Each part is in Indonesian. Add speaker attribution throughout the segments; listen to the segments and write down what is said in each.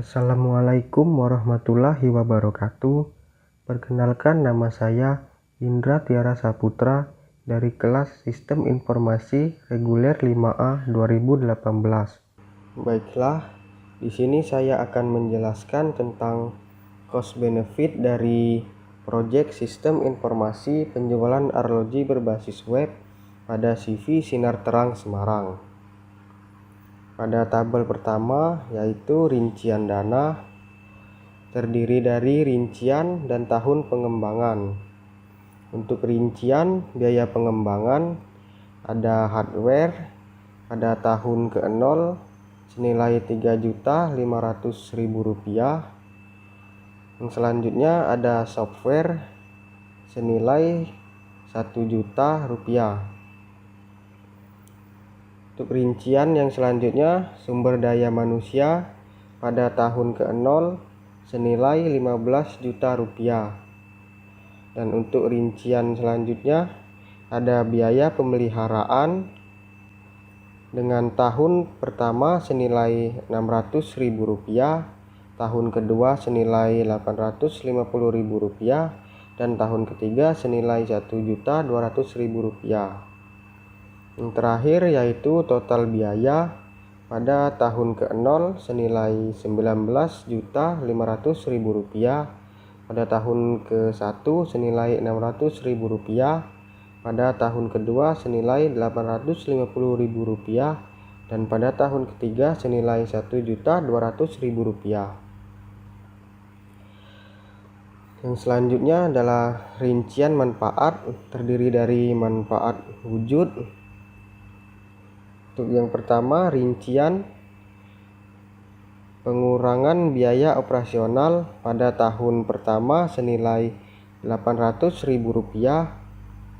Speaker 1: Assalamualaikum warahmatullahi wabarakatuh. Perkenalkan, nama saya Indra Tiara Saputra dari kelas Sistem Informasi Reguler 5A 2018. Baiklah, di sini saya akan menjelaskan tentang cost benefit dari proyek Sistem Informasi Penjualan Arloji berbasis web pada CV Sinar Terang Semarang. Pada tabel pertama yaitu rincian dana, terdiri dari rincian dan tahun pengembangan. Untuk rincian biaya pengembangan ada hardware pada tahun ke-0 senilai Rp3.500.000. Yang selanjutnya ada software senilai Rp1.000.000. Untuk rincian yang selanjutnya, sumber daya manusia pada tahun ke-0 senilai Rp15 juta. Dan untuk rincian selanjutnya ada biaya pemeliharaan dengan tahun pertama senilai Rp600.000, tahun kedua senilai Rp850.000, dan tahun ketiga senilai Rp1.200.000. Yang terakhir yaitu total biaya pada tahun ke-0 senilai Rp19.500.000, pada tahun ke-1 senilai Rp600.000, pada tahun kedua senilai Rp850.000, dan pada tahun ketiga senilai Rp1.200.000. Yang selanjutnya adalah rincian manfaat, terdiri dari manfaat wujud. Untuk yang pertama, rincian pengurangan biaya operasional pada tahun pertama senilai Rp800.000,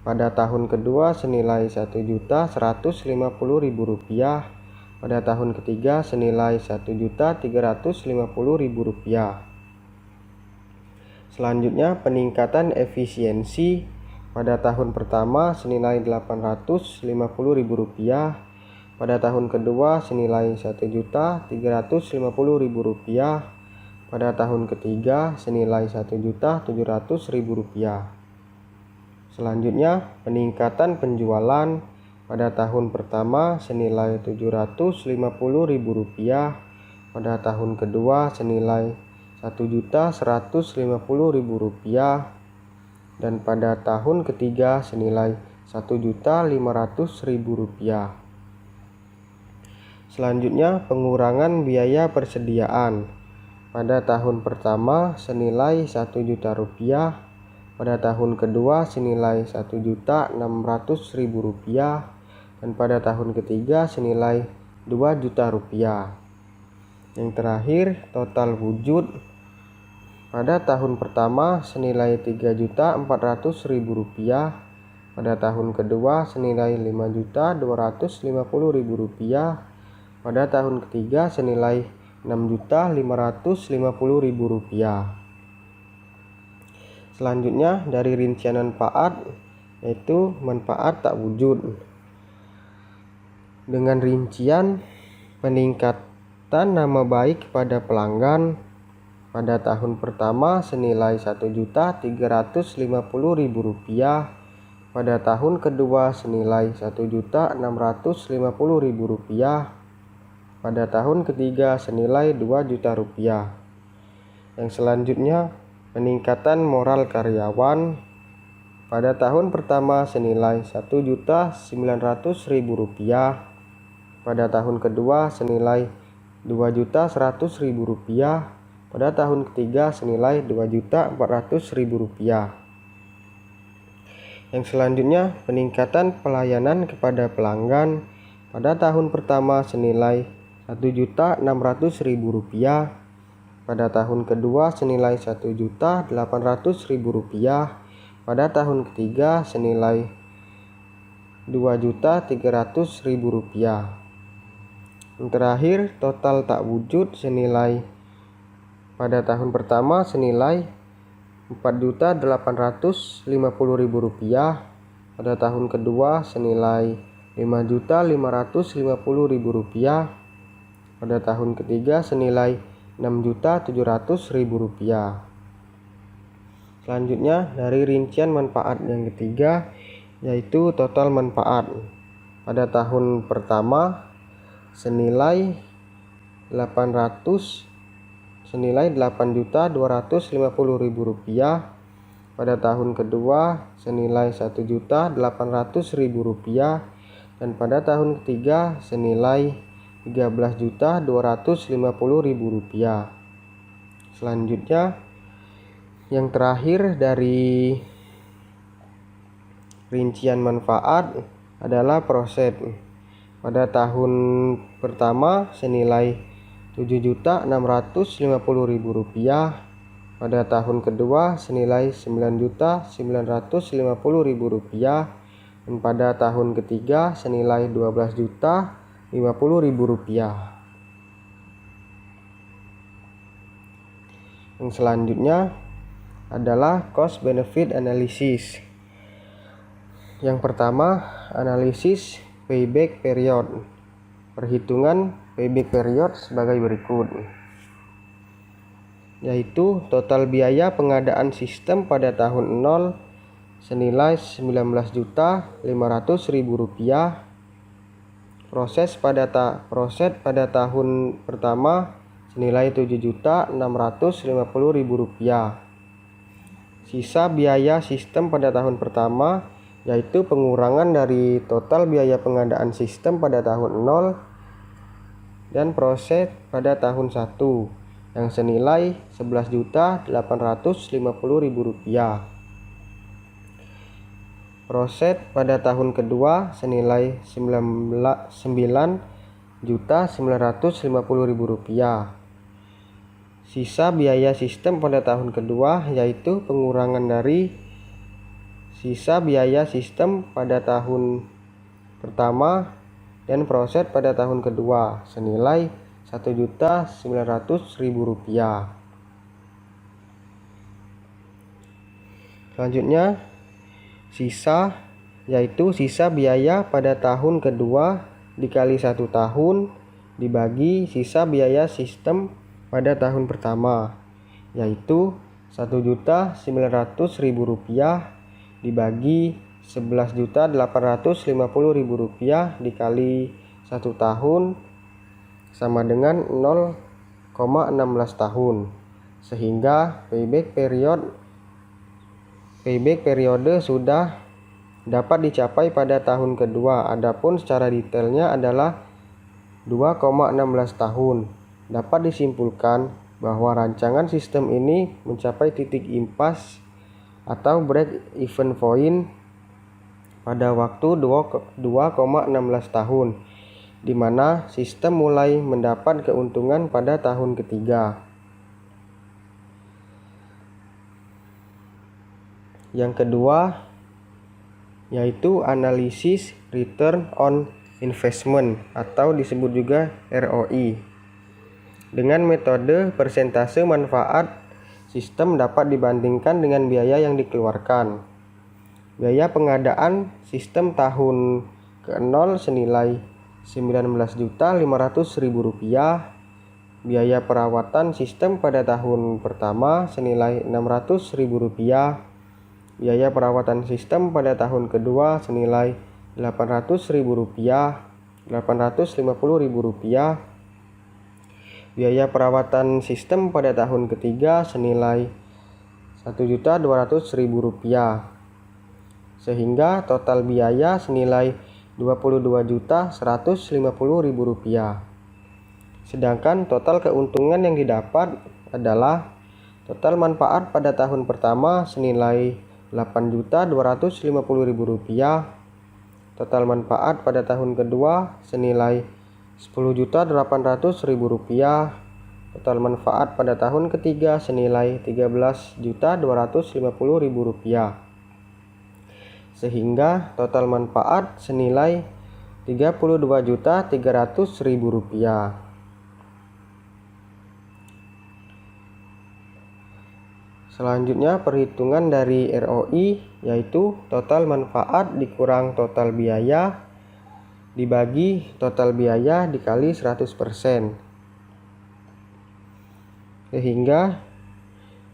Speaker 1: pada tahun kedua senilai Rp1.150.000, pada tahun ketiga senilai Rp1.350.000. Selanjutnya, peningkatan efisiensi pada tahun pertama senilai Rp850.000, pada tahun kedua senilai Rp1.350.000, pada tahun ketiga senilai Rp1.700.000. Selanjutnya, peningkatan penjualan pada tahun pertama senilai Rp750.000, pada tahun kedua senilai Rp1.150.000, dan pada tahun ketiga senilai Rp1.500.000. Selanjutnya, pengurangan biaya persediaan pada tahun pertama senilai Rp1 juta, pada tahun kedua senilai Rp1.600.000, dan pada tahun ketiga senilai Rp2 juta. Yang terakhir, total wujud pada tahun pertama senilai Rp3.400.000, pada tahun kedua senilai Rp5.250.000, pada tahun ketiga senilai Rp6.550.000. Selanjutnya, dari rincian manfaat yaitu manfaat tak wujud. Dengan rincian peningkatan nama baik pada pelanggan pada tahun pertama senilai Rp1.350.000, pada tahun kedua senilai Rp1.650.000, pada tahun ketiga senilai Rp2 juta. Yang selanjutnya, peningkatan moral karyawan pada tahun pertama senilai Rp1.900.000, pada tahun kedua senilai Rp2.100.000, pada tahun ketiga senilai Rp2.400.000. Yang selanjutnya, peningkatan pelayanan kepada pelanggan pada tahun pertama senilai Rp1.600.000, pada tahun kedua senilai Rp1.800.000, pada tahun ketiga senilai Rp2.300.000. Yang terakhir, total tak wujud senilai pada tahun pertama senilai Rp4.850.000, pada tahun kedua senilai Rp5.550.000, pada tahun ketiga senilai Rp6.700.000. Selanjutnya dari rincian manfaat yang ketiga, yaitu total manfaat pada tahun pertama senilai Rp8.250.000, pada tahun kedua senilai Rp1.800.000, dan pada tahun ketiga senilai Rp13.250.000. Selanjutnya yang terakhir dari rincian manfaat adalah proset. Pada tahun pertama senilai Rp7.650.000, pada tahun kedua senilai Rp9.950.000, dan pada tahun ketiga senilai Rp12.050.000. Yang selanjutnya adalah cost benefit analysis. Yang pertama, analisis payback period. Perhitungan payback period sebagai berikut, yaitu total biaya pengadaan sistem pada tahun 0 senilai Rp19.500.000. Proses pada tahun pertama senilai Rp7.650.000. Sisa biaya sistem pada tahun pertama, yaitu pengurangan dari total biaya pengadaan sistem pada tahun 0 dan proses pada tahun 1 yang senilai Rp11.850.000. Proses pada tahun kedua senilai Rp9.950.000. Sisa biaya sistem pada tahun kedua, yaitu pengurangan dari sisa biaya sistem pada tahun pertama dan proses pada tahun kedua senilai Rp1.900.000. Selanjutnya sisa, yaitu sisa biaya pada tahun kedua dikali 1 tahun dibagi sisa biaya sistem pada tahun pertama, yaitu Rp1.900.000 dibagi Rp11.850.000 dikali 1 tahun sama dengan 0,16 tahun, sehingga payback periode sudah dapat dicapai pada tahun kedua. Adapun secara detailnya adalah 2,16 tahun. Dapat disimpulkan bahwa rancangan sistem ini mencapai titik impas atau break even point pada waktu 2,16 tahun, di mana sistem mulai mendapat keuntungan pada tahun ketiga. Yang kedua, yaitu analisis return on investment atau disebut juga ROI. Dengan metode persentase manfaat, sistem dapat dibandingkan dengan biaya yang dikeluarkan. Biaya pengadaan sistem tahun ke-0 senilai Rp19.500.000. Biaya perawatan sistem pada tahun pertama senilai Rp600.000. Biaya perawatan sistem pada tahun kedua senilai Rp850.000. Biaya perawatan sistem pada tahun ketiga senilai Rp1.200.000, sehingga total biaya senilai Rp22.150.000. Sedangkan total keuntungan yang didapat adalah total manfaat pada tahun pertama senilai Rp8.250.000, total manfaat pada tahun kedua senilai Rp10.800.000, total manfaat pada tahun ketiga senilai Rp13.250.000, sehingga total manfaat senilai Rp32.300.000. Selanjutnya perhitungan dari ROI, yaitu total manfaat dikurang total biaya dibagi total biaya dikali 100%. sehingga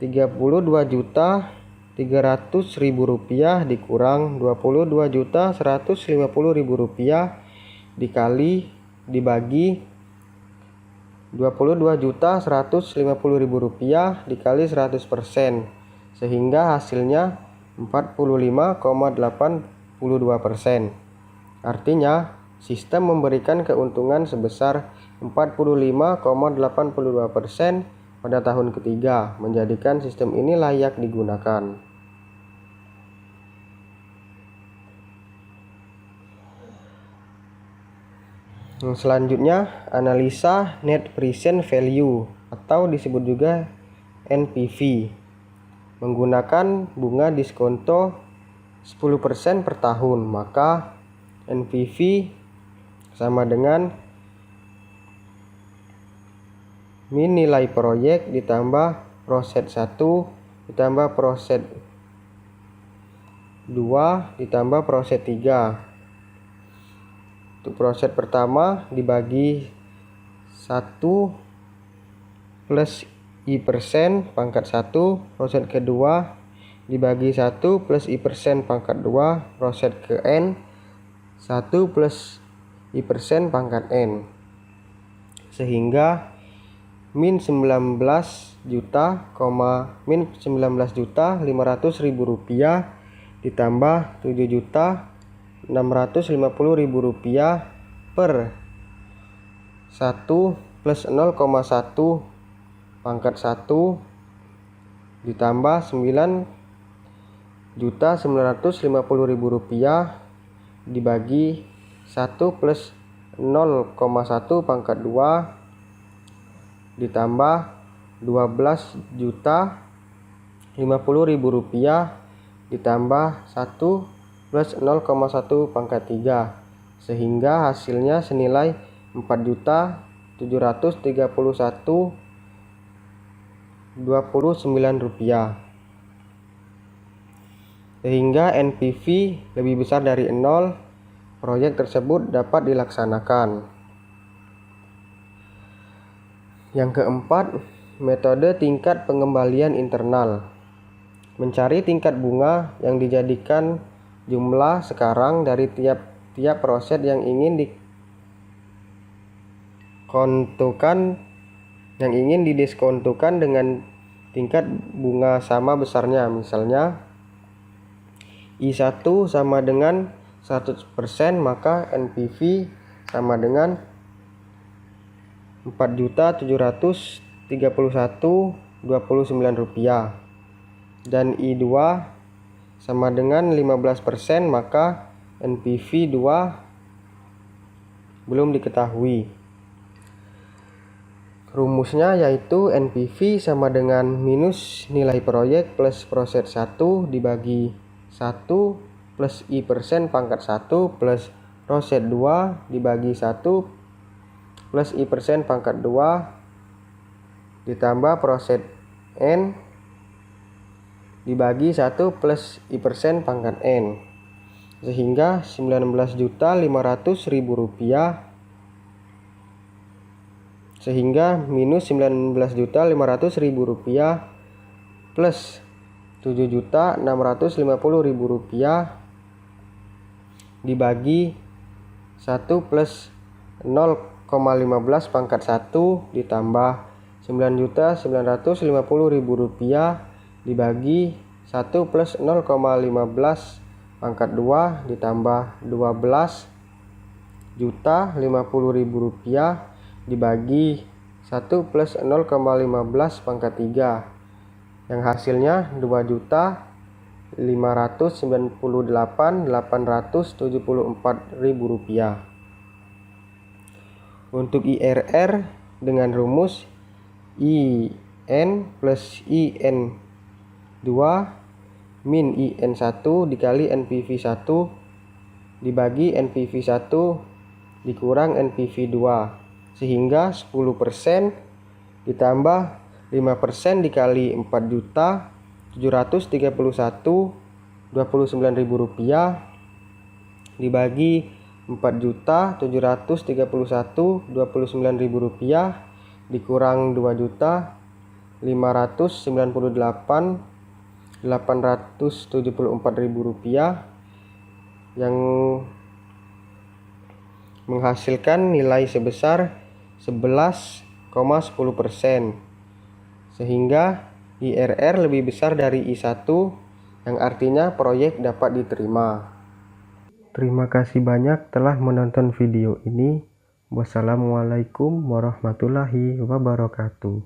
Speaker 1: Rp32.300.000 dikurang Rp22.150.000 dibagi Rp22.150.000 dikali 100%, sehingga hasilnya 45,82%. Artinya, sistem memberikan keuntungan sebesar 45,82% pada tahun ketiga, menjadikan sistem ini layak digunakan. Selanjutnya, analisa net present value atau disebut juga NPV menggunakan bunga diskonto 10% per tahun. Maka NPV sama dengan min nilai proyek ditambah proset 1 ditambah proset 2 ditambah proset 3. Untuk proset pertama dibagi 1 plus I% pangkat 1, proset kedua dibagi 1 plus I% pangkat 2, proset ke N 1 plus I% pangkat N, sehingga min 19.500.000 rupiah ditambah 7.650.000 per 1 plus 0,1 pangkat 1 ditambah 9.950.000 dibagi 1 plus 0,1 pangkat 2 ditambah 12.050.000 ditambah 1 plus 0,1 pangkat 3, sehingga hasilnya senilai 4.731.29 rupiah. Sehingga NPV lebih besar dari 0, proyek tersebut dapat dilaksanakan. Yang keempat, metode tingkat pengembalian internal. Mencari tingkat bunga yang dijadikan jumlah sekarang dari tiap proset yang ingin didiskontokan dengan tingkat bunga sama besarnya. Misalnya I1 sama dengan 100%, maka NPV sama dengan 4.731.29 rupiah. Dan I2 sama dengan 15%, maka NPV 2 belum diketahui. Rumusnya yaitu NPV sama dengan minus nilai proyek plus proset 1 dibagi 1 plus I% pangkat 1 plus proset 2 dibagi 1 plus I% pangkat 2 ditambah proset N dibagi 1 plus I% pangkat N, sehingga 19.500.000 rupiah, sehingga minus 19.500.000 rupiah plus 7.650.000 rupiah dibagi 1 plus 0,15 pangkat 1 ditambah 9.950.000 rupiah dibagi 1 plus 0,15 pangkat 2 ditambah 12.050.000 rupiah dibagi 1 plus 0,15 pangkat 3, yang hasilnya 2.598.874.000 rupiah. Untuk IRR dengan rumus IN plus IN2 min IN1 dikali NPV 1 dibagi NPV 1 dikurang NPV 2, sehingga 10% ditambah 5% dikali 4.731.29.000 rupiah dibagi 4.731.29.000 rupiah dikurang 2.598.874.000 Rp598.874.000 yang menghasilkan nilai sebesar 11,10%, sehingga IRR lebih besar dari I1 yang artinya proyek dapat diterima. Terima kasih banyak telah menonton video ini. Wassalamualaikum warahmatullahi wabarakatuh.